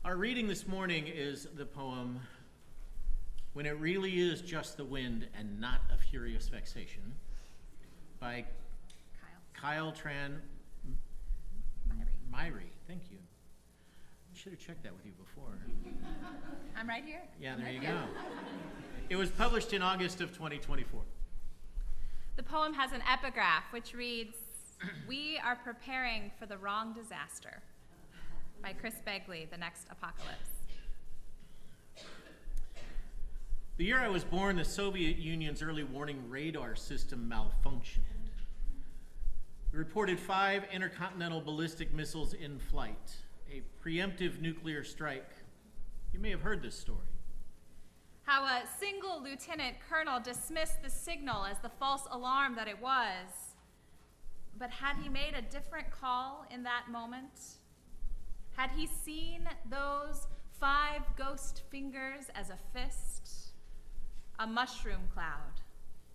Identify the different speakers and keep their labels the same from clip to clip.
Speaker 1: Our reading this morning is the poem When It Really Is Just the Wind and Not a Furious Vexation by Kyle Tran Myrie. Thank you. I should have checked that with you before.
Speaker 2: I'm right here.
Speaker 1: Yeah, there you go. It was published in August of 2024.
Speaker 2: The poem has an epigraph which reads, "We are preparing for the wrong disaster," by Chris Begley, The Next Apocalypse.
Speaker 1: The year I was born, the Soviet Union's early warning radar system malfunctioned. It reported 5 intercontinental ballistic missiles in flight, a preemptive nuclear strike. You may have heard this story.
Speaker 2: How a single lieutenant colonel dismissed the signal as the false alarm that it was. But had he made a different call in that moment? Had he seen those 5 ghost fingers as a fist? A mushroom cloud,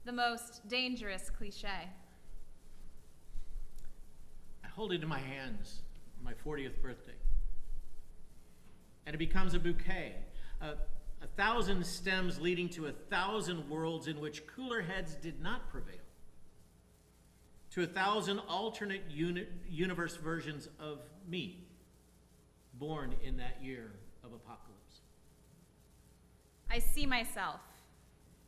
Speaker 2: the most dangerous cliche.
Speaker 1: I hold it in my hands on my 40th birthday. And it becomes a bouquet, a 1,000 stems leading to 1,000 worlds in which cooler heads did not prevail, to 1,000 alternate universe versions of me, born in that year of apocalypse.
Speaker 2: I see myself,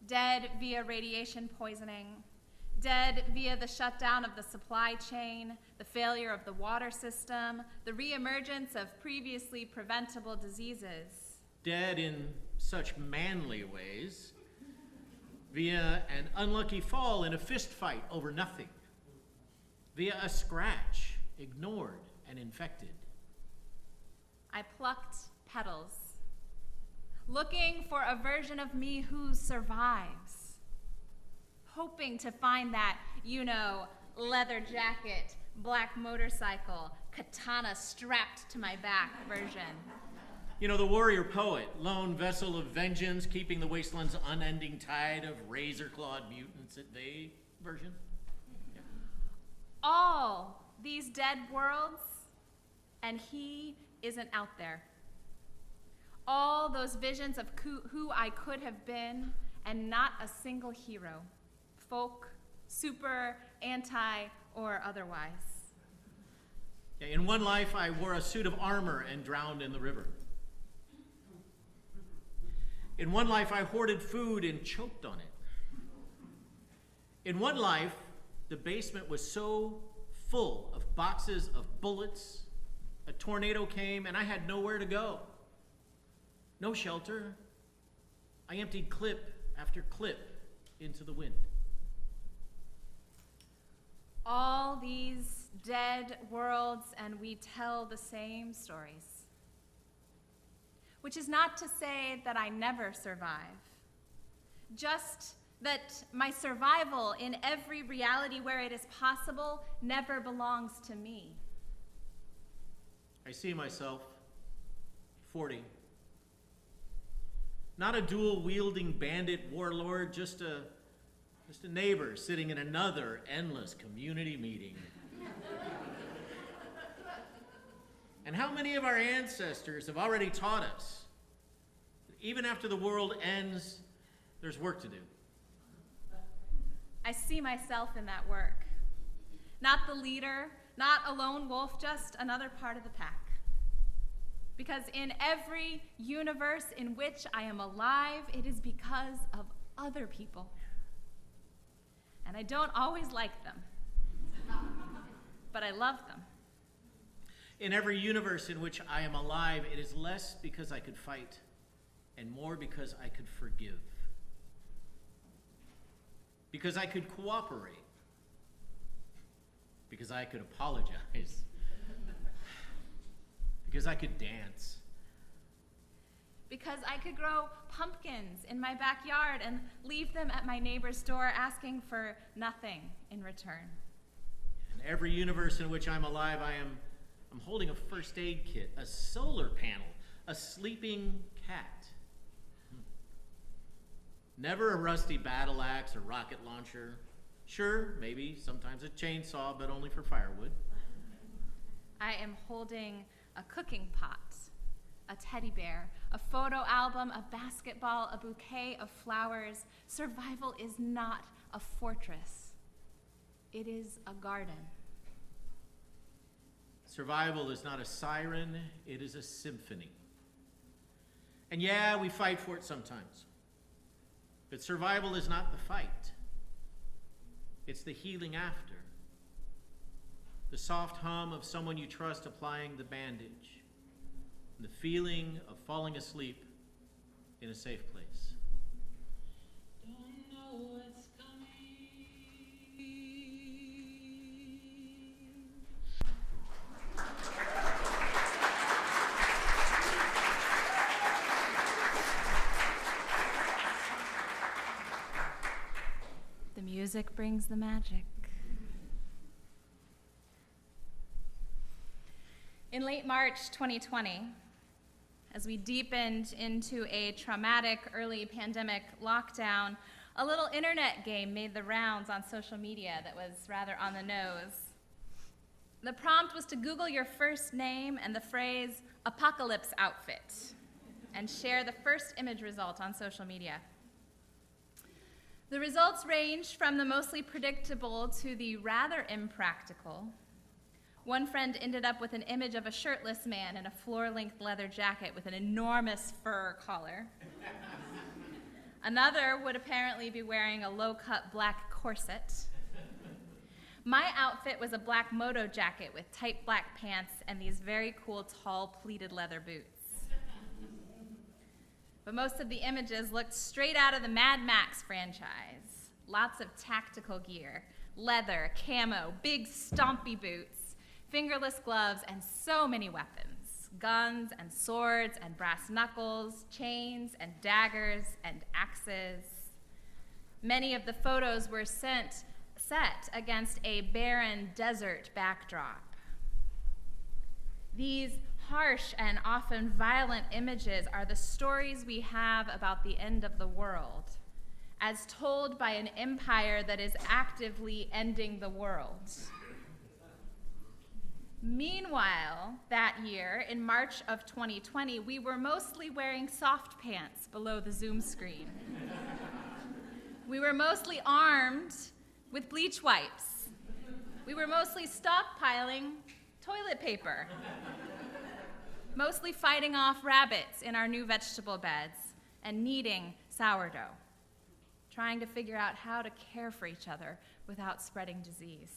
Speaker 2: dead via radiation poisoning, dead via the shutdown of the supply chain, the failure of the water system, the reemergence of previously preventable diseases.
Speaker 1: Dead in such manly ways, via an unlucky fall in a fist fight over nothing, via a scratch, ignored and infected.
Speaker 2: I plucked petals, looking for a version of me who survives, hoping to find that, leather jacket, black motorcycle, katana strapped to my back version.
Speaker 1: The warrior poet, lone vessel of vengeance, keeping the wasteland's unending tide of razor-clawed mutants at bay version. Yeah.
Speaker 2: All these dead worlds, and he isn't out there. All those visions of who I could have been, and not a single hero, folk, super, anti, or otherwise.
Speaker 1: Yeah, in one life, I wore a suit of armor and drowned in the river. In one life, I hoarded food and choked on it. In one life, the basement was so full of boxes of bullets, a tornado came and I had nowhere to go. No shelter. I emptied clip after clip into the wind.
Speaker 2: All these dead worlds, and we tell the same stories. Which is not to say that I never survive, just that my survival in every reality where it is possible never belongs to me.
Speaker 1: I see myself, 40. Not a dual-wielding bandit warlord, just a neighbor sitting in another endless community meeting. And how many of our ancestors have already taught us that even after the world ends, there's work to do?
Speaker 2: I see myself in that work. Not the leader, not a lone wolf, just another part of the pack. Because in every universe in which I am alive, it is because of other people. And I don't always like them, but I love them.
Speaker 1: In every universe in which I am alive, it is less because I could fight and more because I could forgive. Because I could cooperate. Because I could apologize. Because I could dance.
Speaker 2: Because I could grow pumpkins in my backyard and leave them at my neighbor's door asking for nothing in return.
Speaker 1: In every universe in which I'm alive, I'm holding a first aid kit, a solar panel, a sleeping cat. Never a rusty battle axe or rocket launcher. Sure, maybe sometimes a chainsaw, but only for firewood.
Speaker 2: I am holding a cooking pot, a teddy bear, a photo album, a basketball, a bouquet of flowers. Survival is not a fortress. It is a garden.
Speaker 1: Survival is not a siren, it is a symphony. And yeah, we fight for it sometimes. But survival is not the fight. It's the healing after. The soft hum of someone you trust applying the bandage. And the feeling of falling asleep in a safe place.
Speaker 3: Don't know what's coming.
Speaker 2: The music brings the magic. In late March 2020, as we deepened into a traumatic early pandemic lockdown, a little internet game made the rounds on social media that was rather on the nose. The prompt was to Google your first name and the phrase apocalypse outfit and share the first image result on social media. The results ranged from the mostly predictable to the rather impractical. One friend ended up with an image of a shirtless man in a floor-length leather jacket with an enormous fur collar. Another would apparently be wearing a low-cut black corset. My outfit was a black moto jacket with tight black pants and these very cool, tall, pleated leather boots. But most of the images looked straight out of the Mad Max franchise. Lots of tactical gear, leather, camo, big stompy boots, fingerless gloves, and so many weapons. Guns and swords and brass knuckles, chains and daggers and axes. Many of the photos were set against a barren desert backdrop. These harsh and often violent images are the stories we have about the end of the world, as told by an empire that is actively ending the world. Meanwhile, that year, in March of 2020, we were mostly wearing soft pants below the Zoom screen. We were mostly armed with bleach wipes. We were mostly stockpiling toilet paper. Mostly fighting off rabbits in our new vegetable beds and kneading sourdough. Trying to figure out how to care for each other without spreading disease.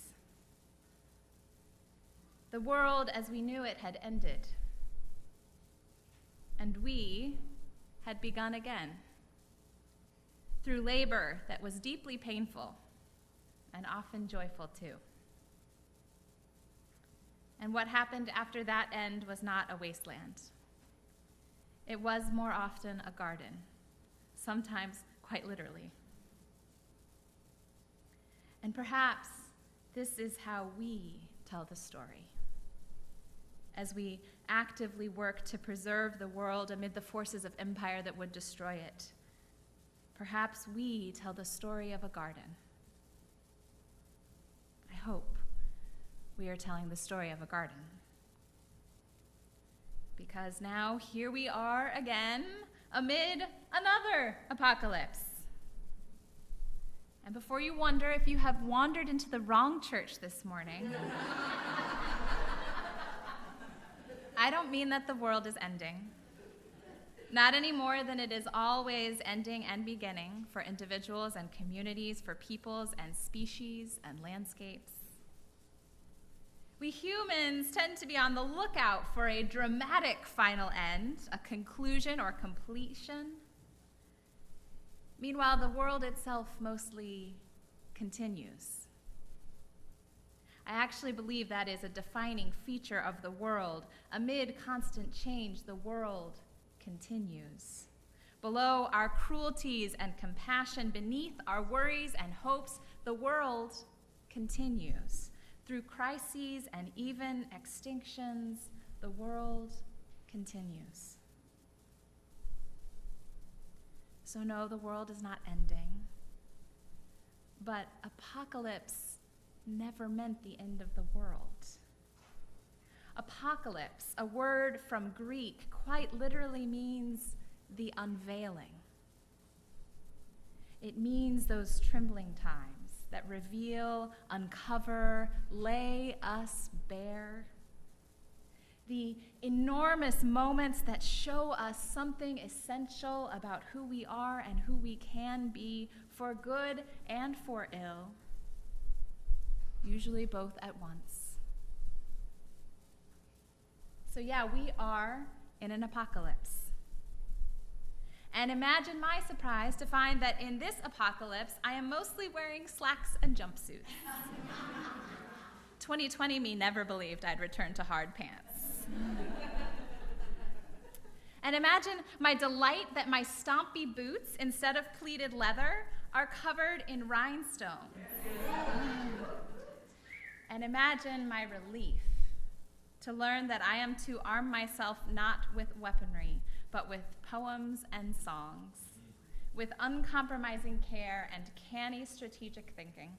Speaker 2: The world as we knew it had ended, and we had begun again through labor that was deeply painful and often joyful too. And what happened after that end was not a wasteland. It was more often a garden, sometimes quite literally. And perhaps this is how we tell the story. As we actively work to preserve the world amid the forces of empire that would destroy it, perhaps we tell the story of a garden. I hope we are telling the story of a garden. Because now here we are again amid another apocalypse. And before you wonder if you have wandered into the wrong church this morning, I don't mean that the world is ending. Not any more than it is always ending and beginning for individuals and communities, for peoples and species and landscapes. We humans tend to be on the lookout for a dramatic final end, a conclusion or completion. Meanwhile, the world itself mostly continues. I actually believe that is a defining feature of the world. Amid constant change, the world continues. Below our cruelties and compassion, beneath our worries and hopes, the world continues. Through crises and even extinctions, the world continues. So no, the world is not ending. But apocalypse never meant the end of the world. Apocalypse, a word from Greek, quite literally means the unveiling. It means those trembling times that reveal, uncover, lay us bare. The enormous moments that show us something essential about who we are and who we can be, for good and for ill, usually both at once. So yeah, we are in an apocalypse. And imagine my surprise to find that in this apocalypse, I am mostly wearing slacks and jumpsuits. 2020 me never believed I'd return to hard pants. And imagine my delight that my stompy boots, instead of pleated leather, are covered in rhinestones. And imagine my relief to learn that I am to arm myself not with weaponry, but with poems and songs, with uncompromising care and canny strategic thinking.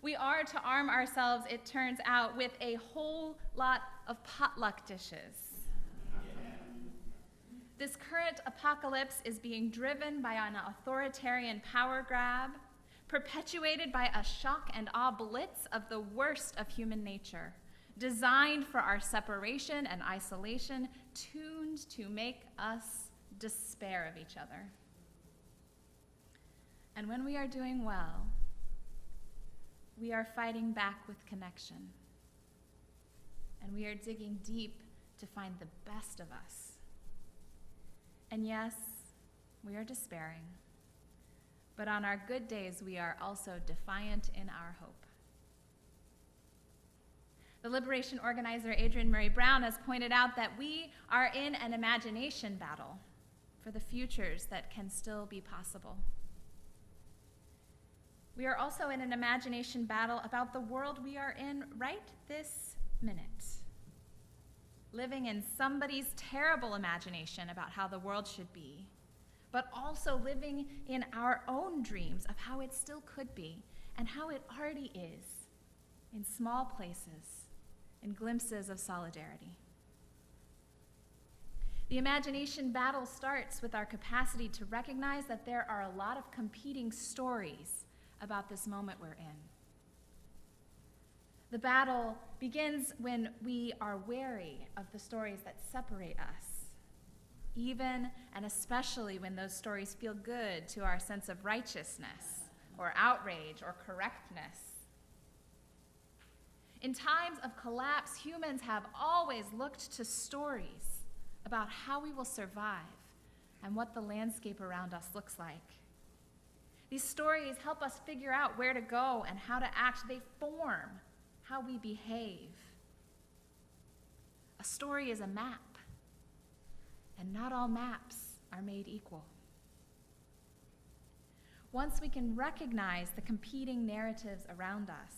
Speaker 2: We are to arm ourselves, it turns out, with a whole lot of potluck dishes. This current apocalypse is being driven by an authoritarian power grab, perpetuated by a shock and awe blitz of the worst of human nature, designed for our separation and isolation, tuned to make us despair of each other. And when we are doing well, we are fighting back with connection. And we are digging deep to find the best of us. And yes, we are despairing. But on our good days, we are also defiant in our hope. The liberation organizer Adrienne Murray Brown has pointed out that we are in an imagination battle for the futures that can still be possible. We are also in an imagination battle about the world we are in right this minute, living in somebody's terrible imagination about how the world should be, but also living in our own dreams of how it still could be and how it already is, in small places, in glimpses of solidarity. The imagination battle starts with our capacity to recognize that there are a lot of competing stories about this moment we're in. The battle begins when we are wary of the stories that separate us, even and especially when those stories feel good to our sense of righteousness or outrage or correctness. In times of collapse, humans have always looked to stories about how we will survive and what the landscape around us looks like. These stories help us figure out where to go and how to act. They form how we behave. A story is a map, and not all maps are made equal. Once we can recognize the competing narratives around us,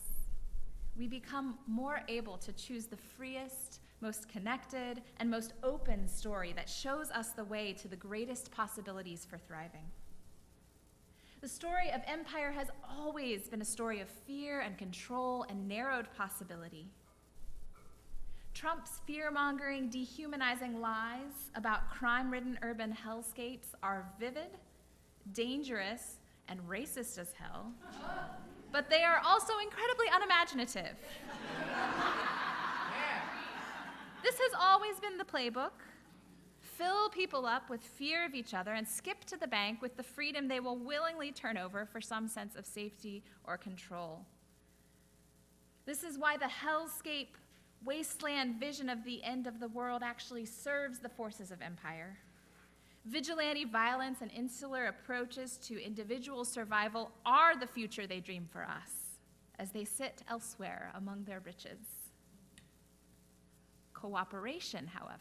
Speaker 2: we become more able to choose the freest, most connected, and most open story that shows us the way to the greatest possibilities for thriving. The story of empire has always been a story of fear and control and narrowed possibility. Trump's fear-mongering, dehumanizing lies about crime-ridden urban hellscapes are vivid, dangerous, and racist as hell, but they are also incredibly unimaginative. This has always been the playbook. Fill people up with fear of each other and skip to the bank with the freedom they will willingly turn over for some sense of safety or control. This is why the hellscape, wasteland vision of the end of the world actually serves the forces of empire. Vigilante violence and insular approaches to individual survival are the future they dream for us as they sit elsewhere among their riches. Cooperation, however,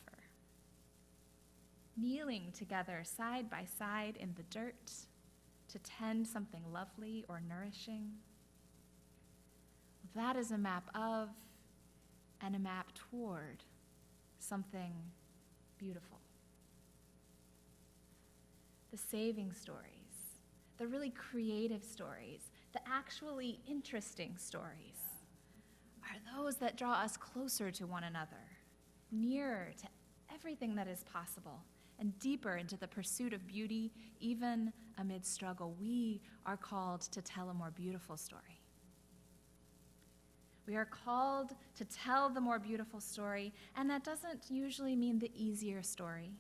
Speaker 2: kneeling together side by side in the dirt to tend something lovely or nourishing, that is a map of and a map toward something beautiful. The saving stories, the really creative stories, the actually interesting stories are those that draw us closer to one another, nearer to everything that is possible, and deeper into the pursuit of beauty, even amid struggle. We are called to tell a more beautiful story. We are called to tell the more beautiful story, and that doesn't usually mean the easier story.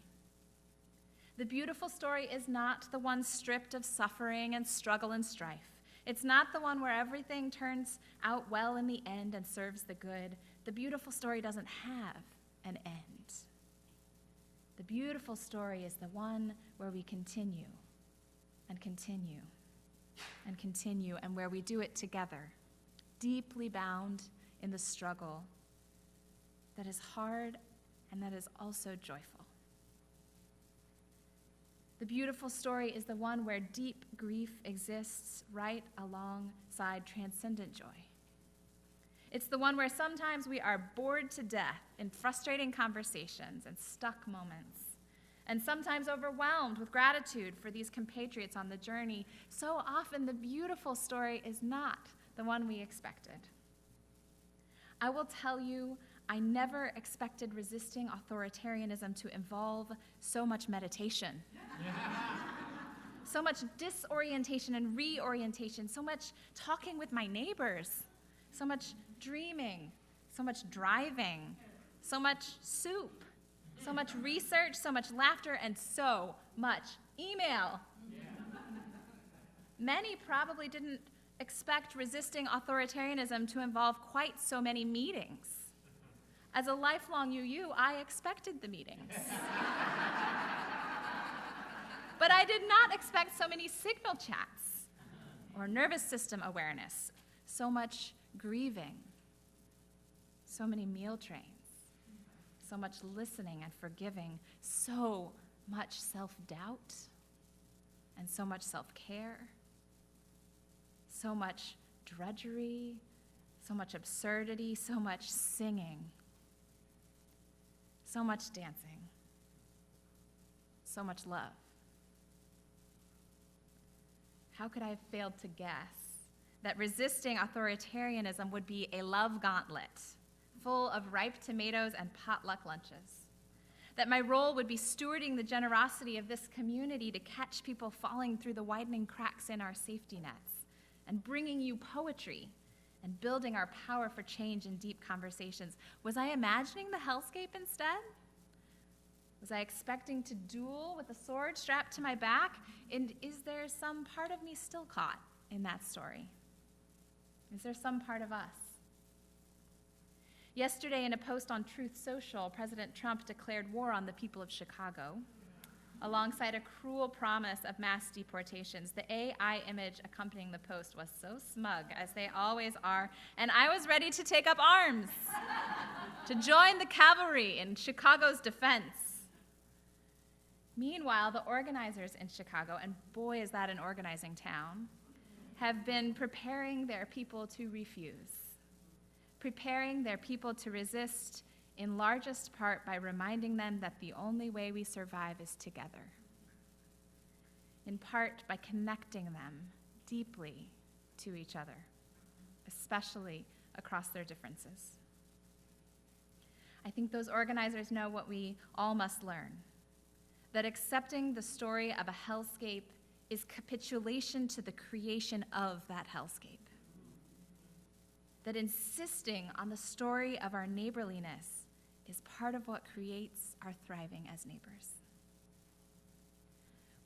Speaker 2: The beautiful story is not the one stripped of suffering and struggle and strife. It's not the one where everything turns out well in the end and serves the good. The beautiful story doesn't have an end. The beautiful story is the one where we continue and continue and continue, and where we do it together, deeply bound in the struggle that is hard and that is also joyful. The beautiful story is the one where deep grief exists right alongside transcendent joy. It's the one where sometimes we are bored to death in frustrating conversations and stuck moments, and sometimes overwhelmed with gratitude for these compatriots on the journey. So often the beautiful story is not the one we expected. I will tell you, I never expected resisting authoritarianism to involve so much meditation. So much disorientation and reorientation, so much talking with my neighbors, so much dreaming, so much driving, so much soup, so much research, so much laughter, and so much email. Many probably didn't expect resisting authoritarianism to involve quite so many meetings. As a lifelong UU, I expected the meetings. But I did not expect so many signal chats or nervous system awareness, so much grieving, so many meal trains, so much listening and forgiving, so much self-doubt, and so much self-care, so much drudgery, so much absurdity, so much singing, so much dancing, so much love. How could I have failed to guess that resisting authoritarianism would be a love gauntlet full of ripe tomatoes and potluck lunches? That my role would be stewarding the generosity of this community to catch people falling through the widening cracks in our safety nets, and bringing you poetry and building our power for change in deep conversations? Was I imagining the hellscape instead? Was I expecting to duel with a sword strapped to my back? And is there some part of me still caught in that story? Is there some part of us? Yesterday, in a post on Truth Social, President Trump declared war on the people of Chicago, alongside a cruel promise of mass deportations. The AI image accompanying the post was so smug, as they always are, and I was ready to take up arms, to join the cavalry in Chicago's defense. Meanwhile, the organizers in Chicago, and boy is that an organizing town, have been preparing their people to refuse, preparing their people to resist, in largest part by reminding them that the only way we survive is together, in part by connecting them deeply to each other, especially across their differences. I think those organizers know what we all must learn, that accepting the story of a hellscape is capitulation to the creation of that hellscape. That insisting on the story of our neighborliness is part of what creates our thriving as neighbors.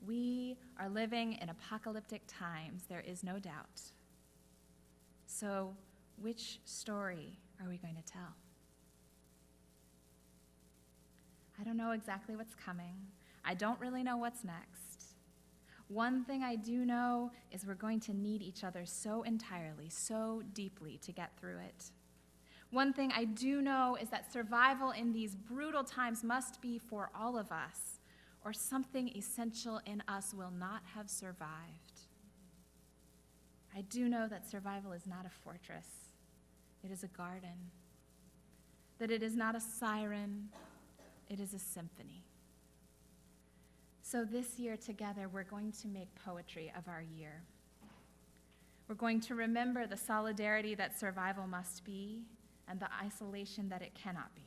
Speaker 2: We are living in apocalyptic times, there is no doubt. So, which story are we going to tell? I don't know exactly what's coming. I don't really know what's next. One thing I do know is we're going to need each other so entirely, so deeply to get through it. One thing I do know is that survival in these brutal times must be for all of us, or something essential in us will not have survived. I do know that survival is not a fortress, it is a garden. That it is not a siren, it is a symphony. So this year together, we're going to make poetry of our year. We're going to remember the solidarity that survival must be, and the isolation that it cannot be.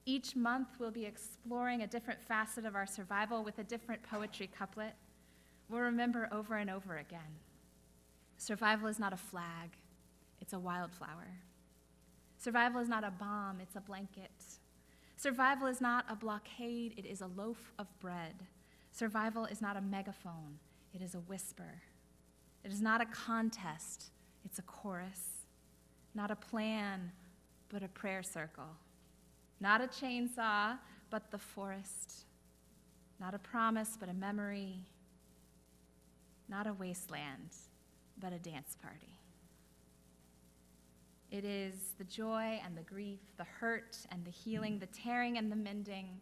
Speaker 2: Each month, we'll be exploring a different facet of our survival with a different poetry couplet. We'll remember over and over again. Survival is not a flag, it's a wildflower. Survival is not a bomb, it's a blanket. Survival is not a blockade, it is a loaf of bread. Survival is not a megaphone, it is a whisper. It is not a contest, it's a chorus. Not a plan, but a prayer circle. Not a chainsaw, but the forest. Not a promise, but a memory. Not a wasteland, but a dance party. It is the joy and the grief, the hurt and the healing, the tearing and the mending,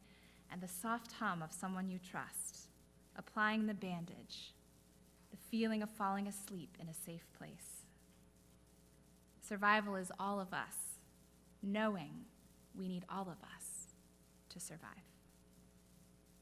Speaker 2: and the soft hum of someone you trust, applying the bandage, the feeling of falling asleep in a safe place. Survival is all of us, knowing we need all of us to survive.